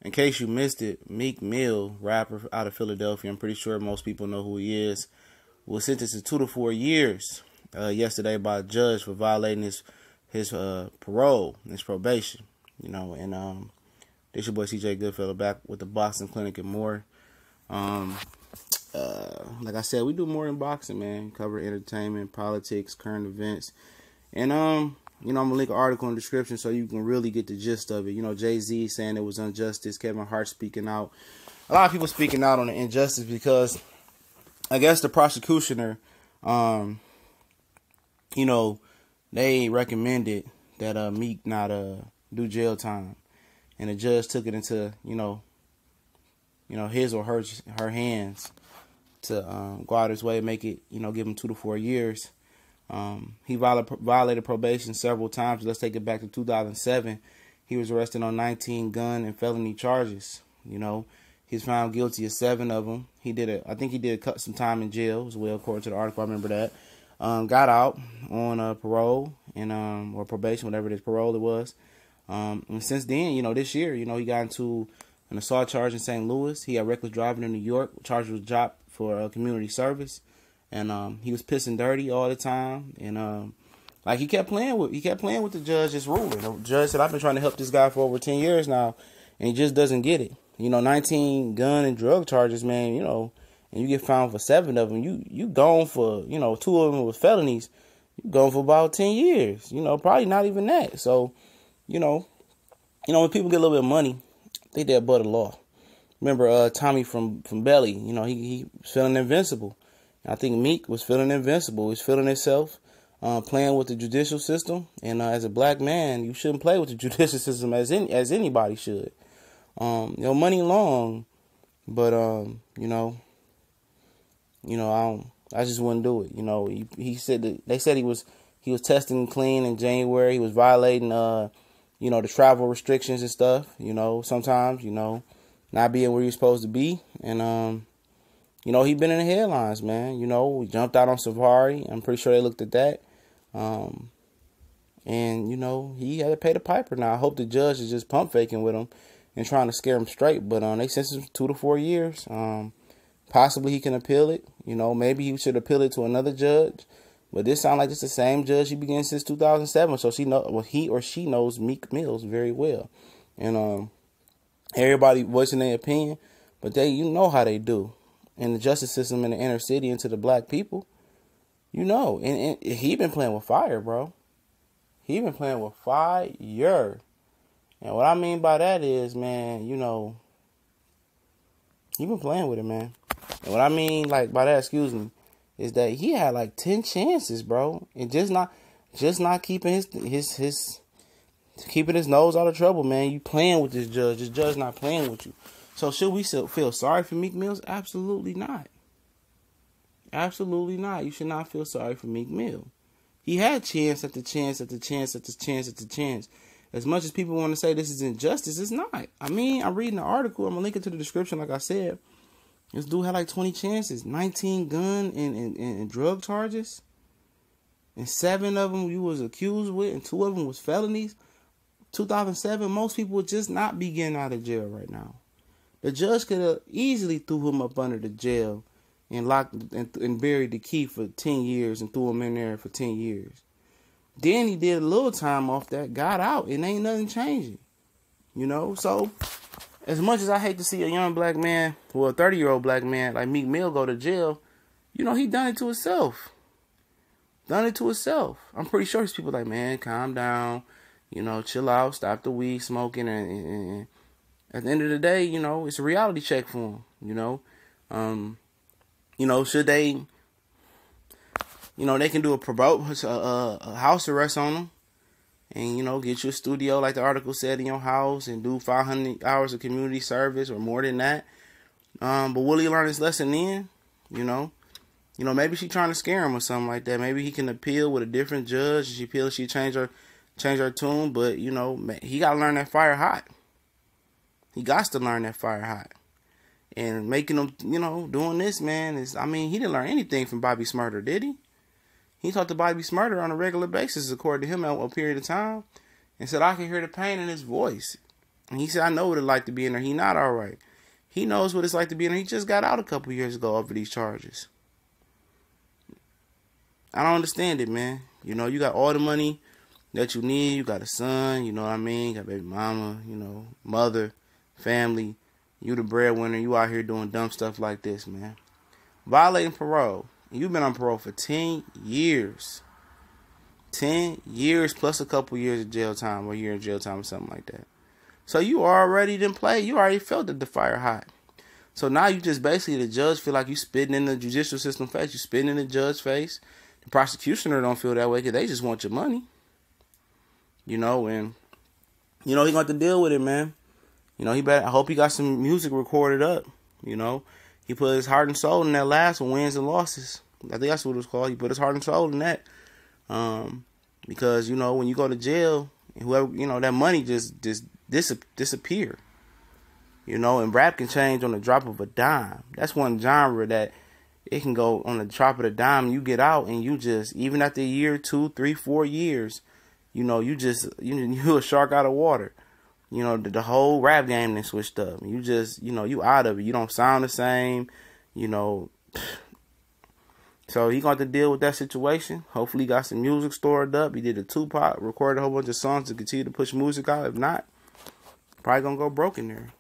In case you missed it, Meek Mill, rapper out of Philadelphia, I'm pretty sure most people know who he is, was sentenced to 2 to 4 years yesterday by a judge for violating his parole, his probation. And this your boy CJ Goodfellow back with the Boxing Clinic and more. Like I said, we do more than boxing, man. Cover entertainment, politics, current events, and I'm gonna link an article in the description so you can really get the gist of it. Jay-Z saying it was injustice, Kevin Hart speaking out. A lot of people speaking out on the injustice because I guess the prosecutioner, they recommended that Meek not do jail time, and the judge took it into his or her hands to go out his way and make it, give him 2 to 4 years. He violated probation several times. Let's take it back to 2007. He was arrested on 19 gun and felony charges. He's found guilty of 7 of them. I think he did cut some time in jail as well, according to the article. I remember that. Got out on parole and or probation, whatever it is, parole it was. And since then, this year, he got into an assault charge in St. Louis. He had reckless driving in New York. Charge was dropped for community service. And he was pissing dirty all the time, and he kept playing with the judge's ruling. The judge said, "I've been trying to help this guy for over 10 years now, and he just doesn't get it." 19 gun and drug charges, man. And you get found for 7 of them. You gone for 2 of them was felonies. You gone for about 10 years. Probably not even that. So, when people get a little bit of money, they did above the law. Remember Tommy from Belly? He was feeling invincible. I think Meek was feeling invincible. He's feeling himself, playing with the judicial system. And as a black man, you shouldn't play with the judicial system as anybody should. Money long, but I just wouldn't do it. He said that they said he was testing clean in January. He was violating the travel restrictions and stuff. Sometimes not being where you're supposed to be, and he been in the headlines, man. We jumped out on Safari. I'm pretty sure they looked at that. And he had to pay the piper. Now, I hope the judge is just pump faking with him and trying to scare him straight. But they sentenced him 2 to 4 years. Possibly he can appeal it. Maybe he should appeal it to another judge. But this sounds like it's the same judge he been since 2007. So he or she knows Meek Mills very well. And everybody voicing their opinion. But how they do. In the justice system in the inner city and to the black people, and he been playing with fire, bro. He been playing with fire. And what I mean by that is, man, he been playing with it, man. And what I mean, by that, is that he had 10 chances, bro, and just not keeping his keeping his nose out of trouble, man. You playing with this judge. This judge not playing with you. So should we feel sorry for Meek Mills? Absolutely not. Absolutely not. You should not feel sorry for Meek Mill. He had chance after chance after chance after chance after chance. As much as people want to say this is injustice, it's not. I'm reading the article. I'm going to link it to the description like I said. This dude had 20 chances. 19 gun and drug charges. And 7 of them you was accused with, and 2 of them was felonies. 2007, most people would just not be getting out of jail right now. The judge could have easily threw him up under the jail and locked and buried the key for 10 years and threw him in there for 10 years. Then he did a little time off that, got out, and ain't nothing changing. So as much as I hate to see a young black man, a 30-year-old black man like Meek Mill go to jail, he done it to himself. I'm pretty sure there's people man, calm down, chill out, stop the weed smoking, and at the end of the day, it's a reality check for him, should they, they can do a house arrest on them and, get you a studio like the article said in your house and do 500 hours of community service or more than that. But will he learn his lesson then? Maybe she trying to scare him or something like that. Maybe he can appeal with a different judge. She change her tune, but, he got to learn that fire hot. He got to learn that fire hot. And making him, doing this, man, he didn't learn anything from Bobby Smurder, did he? He talked to Bobby Smurder on a regular basis, according to him, over a period of time, and said, I can hear the pain in his voice. And he said, I know what it's like to be in there. He not all right. He knows what it's like to be in there. He just got out a couple years ago over these charges. I don't understand it, man. You know, you got all the money that you need. You got a son, you know what I mean? You got baby mama, you know, mother, family. You the breadwinner. You out here doing dumb stuff like this, man. Violating parole. You've been on parole for 10 years. 10 years plus a couple years of jail time or a year in jail time or something like that. So you already didn't play. You already felt the fire hot. So now you just basically, the judge feel like you spitting in the judicial system face. You spitting in the judge's face. The prosecutioner don't feel that way because they just want your money. You know, and, you know, he got to deal with it, man. You know, I hope he got some music recorded up. You know, he put his heart and soul in that last one, wins and losses. I think that's what it was called. He put his heart and soul in that. Because, you know, when you go to jail, whoever, you know, that money just disappear. You know, and rap can change on the drop of a dime. That's one genre that it can go on the drop of the dime. You get out and you just, even after a year, 2, 3, 4 years, you know, you're a shark out of water. You know, the whole rap game then switched up. You just, you know, you out of it. You don't sound the same, you know. So he got to deal with that situation. Hopefully he got some music stored up. He did a Tupac, recorded a whole bunch of songs to continue to push music out. If not, probably gonna go broke in there.